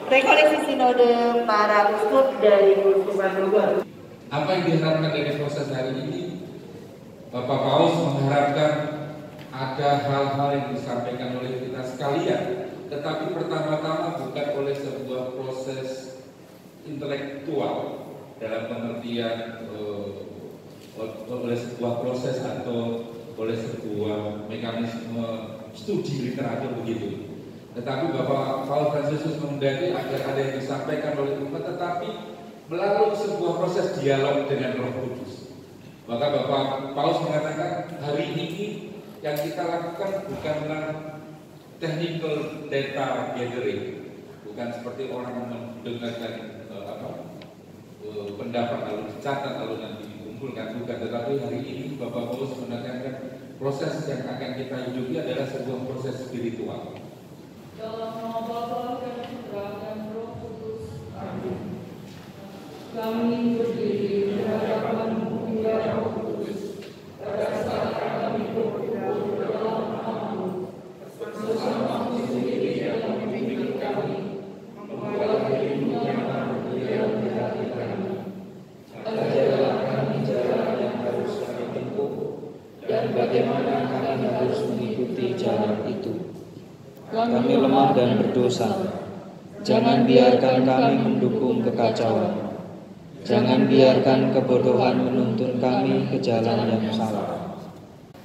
Rekoleksi Sinode para Uskup dari Uskupan Bogor. Apa yang diharapkan dari proses hari ini? Bapak Paus mengharapkan ada hal-hal yang disampaikan oleh kita sekalian, tetapi pertama-tama bukan oleh sebuah proses intelektual dalam pengertian oleh sebuah proses atau oleh sebuah mekanisme studi literatur begitu. Tetapi Bapak Paus Fransiskus menghendaki agar ada yang disampaikan oleh umat, tetapi melalui sebuah proses dialog dengan Roh Kudus. Maka Bapak Paus mengatakan hari ini yang kita lakukan bukanlah technical data gathering, bukan seperti orang mendengarkan pendapat lalu dicatat lalu nanti dikumpulkan, bukan. Tetapi hari ini Bapak Paus menekankan proses yang akan kita hidupi adalah sebuah proses spiritual. Dalam nama Bapa dan Putra dan Roh Kudus. Amin. Kami berdiri di hadapan-Mu ya Roh Kudus. Pada saat kami berkumpul dalam nama-Mu, bersama sendiri yang membimbing kami, membawa dirimu yang mulia di hati kami. Ajarlah kami jalan yang harus kami tempuh, dan bagaimana kami harus mengikuti jalan itu. Kami lemah dan berdosa. Jangan biarkan kami mendukung kekacauan. Jangan biarkan kebodohan menuntun kami ke jalan yang salah.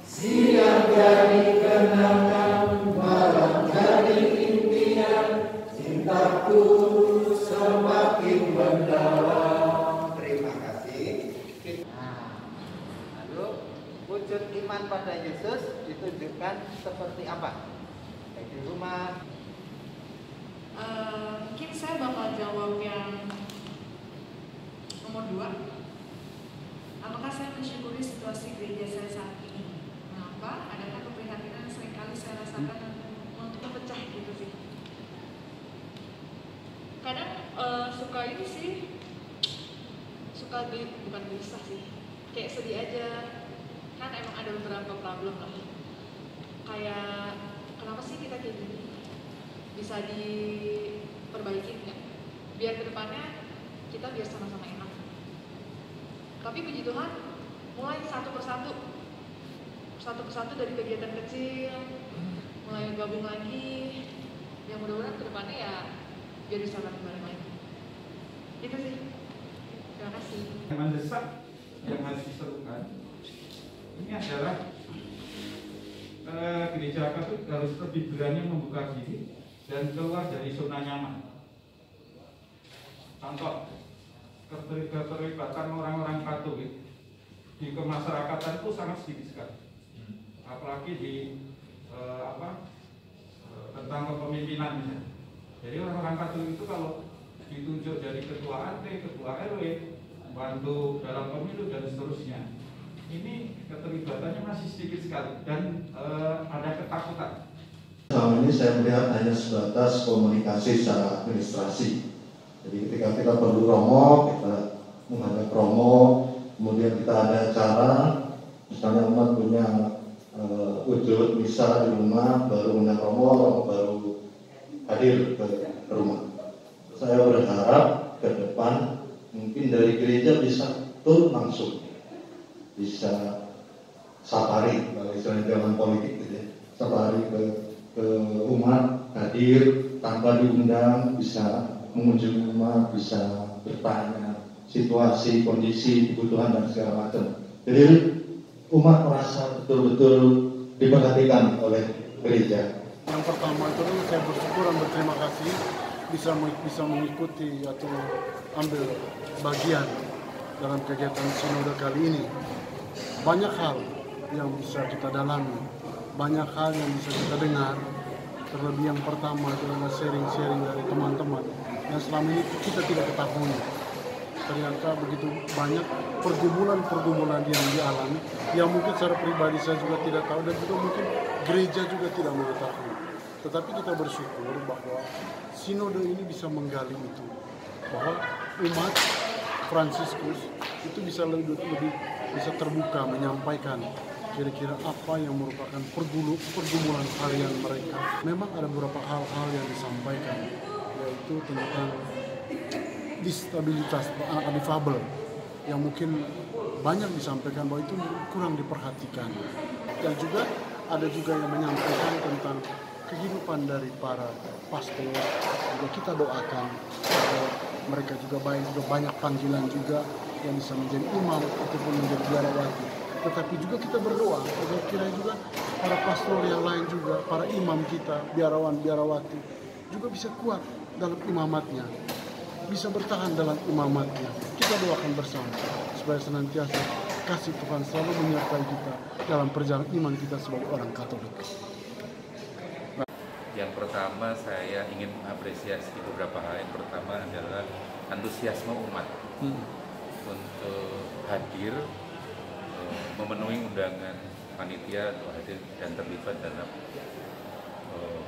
Siang jadi kenangan, malam jadi impian, cintaku semakin mendalam. Terima kasih. Lalu wujud iman pada Yesus ditunjukkan seperti apa? Di rumah. Mungkin saya bakal jawab yang nomor 2. Apakah saya mensyukuri situasi gereja saya saat ini? Mengapa? Adakah keprihatinan yang seringkali saya rasakan untuk pecah gitu sih? Kadang suka ini sih, suka bukan gelisah sih, kayak sedih aja. Kan emang ada beberapa problem lah. Kayak kenapa sih kita kayak gini? Bisa diperbaiki nggak? Biar kedepannya kita biar sama-sama enak. Tapi puji Tuhan, mulai satu persatu dari kegiatan kecil, mulai gabung lagi. Yang mudah-mudahan kedepannya ya biar bisa bareng lagi. Itu sih. Terima kasih. Yang mendesak yang harus diserukan ini adalah gereja Katolik harus lebih berani membuka diri dan keluar dari zona nyaman. Contoh, keterlibatan orang-orang Katolik di kemasyarakatan itu sangat sedikit sekali, apalagi di tentang kepemimpinan misalnya. Jadi orang-orang Katolik itu kalau ditunjuk dari ketua RT, ketua RW, bantu dalam pemilu dan seterusnya, ini keterlibatannya masih sedikit sekali dan ada ketakutan. Selama ini saya melihat hanya sebatas komunikasi secara administrasi. Jadi ketika kita perlu romo, kita menghadap romo, kemudian kita ada acara, misalnya umat punya wujud misa di rumah, baru undang romo baru hadir ke rumah. Saya berharap ke depan mungkin dari gereja bisa turun langsung, bisa safari, kalau istilahnya zaman politik gitu ya, safari ke umat, hadir tanpa diundang, bisa mengunjungi umat, bisa bertanya situasi, kondisi, kebutuhan dan segala macam. Jadi umat merasa betul-betul diperhatikan oleh gereja. Yang pertama itu saya bersyukur dan berterima kasih bisa mengikuti atau ambil bagian dalam kegiatan sinode kali ini. Banyak hal yang bisa kita dalami, banyak hal yang bisa kita dengar. Terlebih yang pertama itu adalah sharing-sharing dari teman-teman yang selama ini kita tidak ketahui. Ternyata begitu banyak pergumulan-pergumulan yang dialami, yang mungkin secara pribadi saya juga tidak tahu dan juga mungkin gereja juga tidak mengetahui. Tetapi kita bersyukur bahwa sinode ini bisa menggali itu, bahwa umat Fransiskus itu bisa lebih bisa terbuka menyampaikan kira-kira apa yang merupakan pergumulan harian mereka. Memang ada beberapa hal-hal yang disampaikan, yaitu itu tentang disabilitas anak difabel yang mungkin banyak disampaikan bahwa itu kurang diperhatikan. Dan juga ada juga yang menyampaikan tentang kehidupan dari para pastor, juga kita doakan mereka juga banyak panggilan juga yang bisa menjadi imam ataupun menjadi biarawati. Tetapi juga kita berdoa agar kira juga para pastor yang lain juga, para imam kita, biarawati juga bisa kuat dalam imamatnya, bisa bertahan dalam imamatnya. Kita doakan bersama supaya senantiasa kasih Tuhan selalu menyertai kita dalam perjalanan iman kita sebagai orang Katolik. Yang pertama saya ingin mengapresiasi beberapa hal. Yang pertama adalah antusiasme umat untuk hadir, memenuhi undangan panitia untuk hadir dan terlibat dalam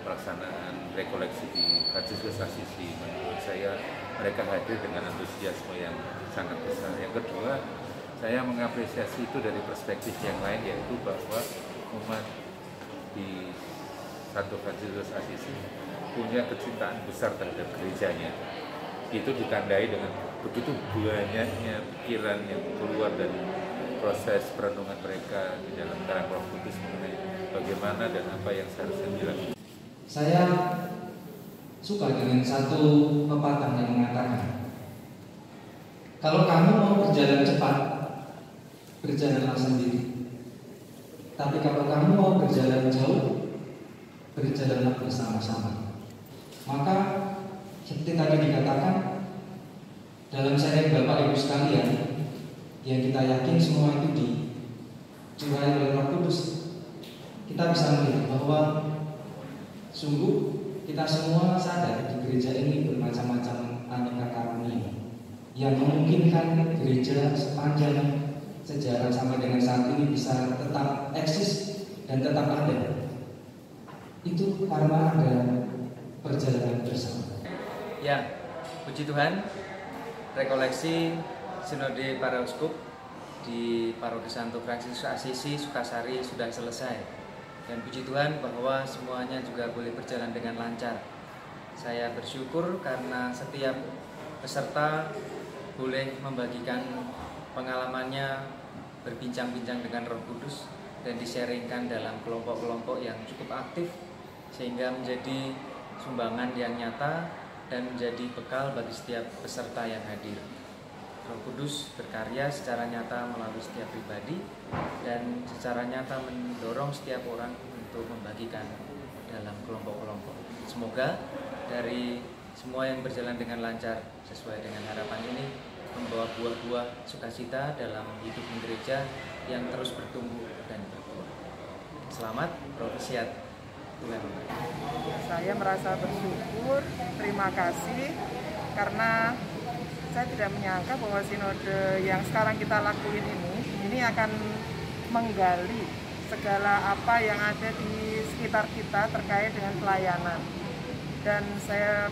pelaksanaan rekoleksi di Fransiskus Assisi. Menurut saya mereka hadir dengan antusiasme yang sangat besar. Yang kedua, saya mengapresiasi itu dari perspektif yang lain, yaitu bahwa umat di Santo Fransiskus Assisi punya kecintaan besar terhadap gerejanya. Itu ditandai dengan begitu banyaknya pikiran yang keluar dari proses perenungan mereka di dalam terang Roh Kudus mengenai bagaimana dan apa yang seharusnya dilakukan. Saya suka dengan satu pepatah yang mengatakan, kalau kamu mau berjalan cepat, berjalanlah sendiri. Tapi kalau kamu mau berjalan jauh, berjalanlah bersama-sama. Maka seperti tadi dikatakan, dalam sharing Bapak Ibu sekalian, yang kita yakin semua itu dicurahi oleh Roh Kudus, kita bisa melihat bahwa sungguh kita semua sadar di gereja ini bermacam-macam aneka karunia yang memungkinkan gereja sepanjang sejarah sampai dengan saat ini bisa tetap eksis dan tetap ada. Itu karena ada perjalanan bersama. Ya, puji Tuhan, rekoleksi Sinode para Uskup di Paroki Santo Fransiskus Assisi Sukasari sudah selesai. Dan puji Tuhan bahwa semuanya juga boleh berjalan dengan lancar. Saya bersyukur karena setiap peserta boleh membagikan pengalamannya, berbincang-bincang dengan Roh Kudus, dan di-sharingkan dalam kelompok-kelompok yang cukup aktif, sehingga menjadi sumbangan yang nyata dan menjadi bekal bagi setiap peserta yang hadir. Roh Kudus berkarya secara nyata melalui setiap pribadi dan secara nyata mendorong setiap orang untuk membagikan dalam kelompok-kelompok. Semoga dari semua yang berjalan dengan lancar sesuai dengan harapan ini membawa buah-buah sukacita dalam hidup gereja yang terus bertumbuh dan berkembang. Selamat Profesiat. Tuhan. Saya merasa bersyukur, terima kasih karena saya tidak menyangka bahwa sinode yang sekarang kita lakuin ini akan menggali segala apa yang ada di sekitar kita terkait dengan pelayanan. Dan saya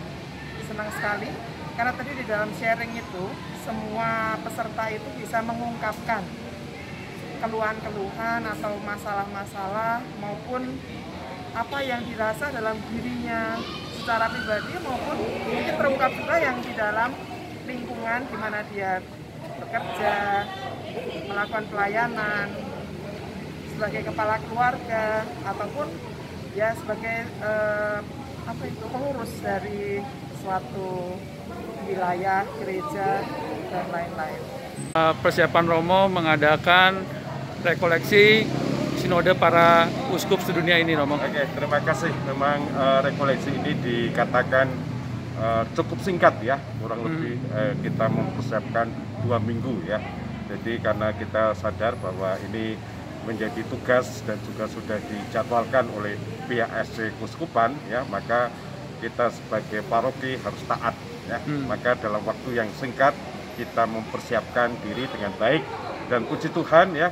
senang sekali karena tadi di dalam sharing itu semua peserta itu bisa mengungkapkan keluhan-keluhan atau masalah-masalah maupun apa yang dirasa dalam dirinya secara pribadi maupun mungkin terungkap juga yang di dalam lingkungan di mana dia bekerja, melakukan pelayanan sebagai kepala keluarga ataupun ya sebagai pengurus dari suatu wilayah, gereja dan lain-lain. Persiapan Romo mengadakan rekoleksi Sinode para Uskup sedunia ini, Romo. Oke, terima kasih. Memang rekoleksi ini dikatakan cukup singkat ya, kurang lebih kita mempersiapkan 2 minggu ya. Jadi karena kita sadar bahwa ini menjadi tugas dan juga sudah dijadwalkan oleh pihak SC Keuskupan ya, maka kita sebagai paroki harus taat ya. Maka dalam waktu yang singkat kita mempersiapkan diri dengan baik dan puji Tuhan ya,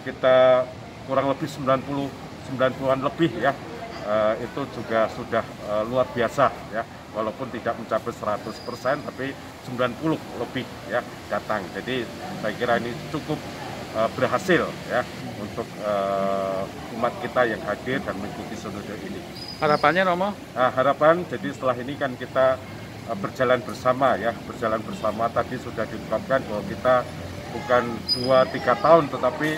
kita kurang lebih 90-an lebih ya, itu juga sudah luar biasa ya, walaupun tidak mencapai 100% tapi 90 lebih ya datang. Jadi saya kira ini cukup berhasil ya untuk umat kita yang hadir dan mengikuti sinode ini. Harapannya Romo? Harapan jadi setelah ini kan kita berjalan bersama ya, berjalan bersama. Tadi sudah diungkapkan bahwa kita bukan 2-3 tahun tetapi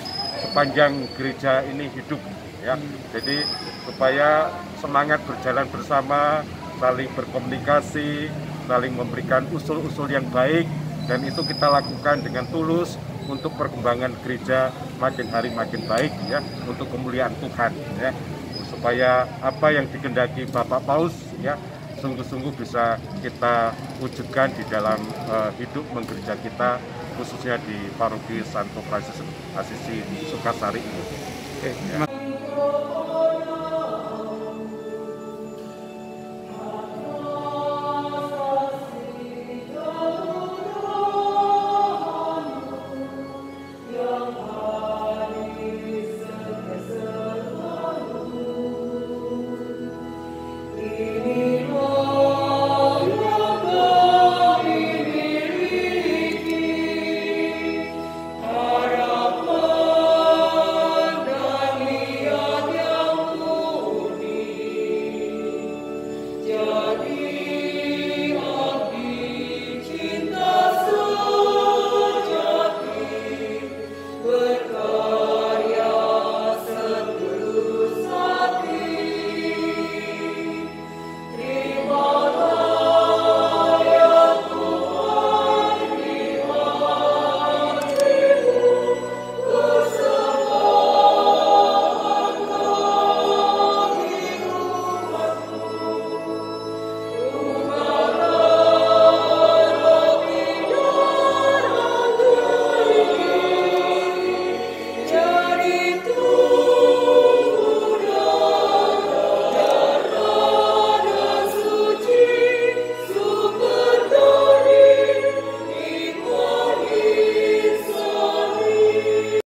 sepanjang gereja ini hidup ya. Jadi supaya semangat berjalan bersama, saling berkomunikasi, saling memberikan usul-usul yang baik, dan itu kita lakukan dengan tulus untuk perkembangan gereja makin hari makin baik ya, untuk kemuliaan Tuhan ya, supaya apa yang dikehendaki Bapak Paus ya sungguh-sungguh bisa kita wujudkan di dalam hidup menggereja kita, khususnya di Paroki Santo Franciscus Assisi Sukasari ini. Oke,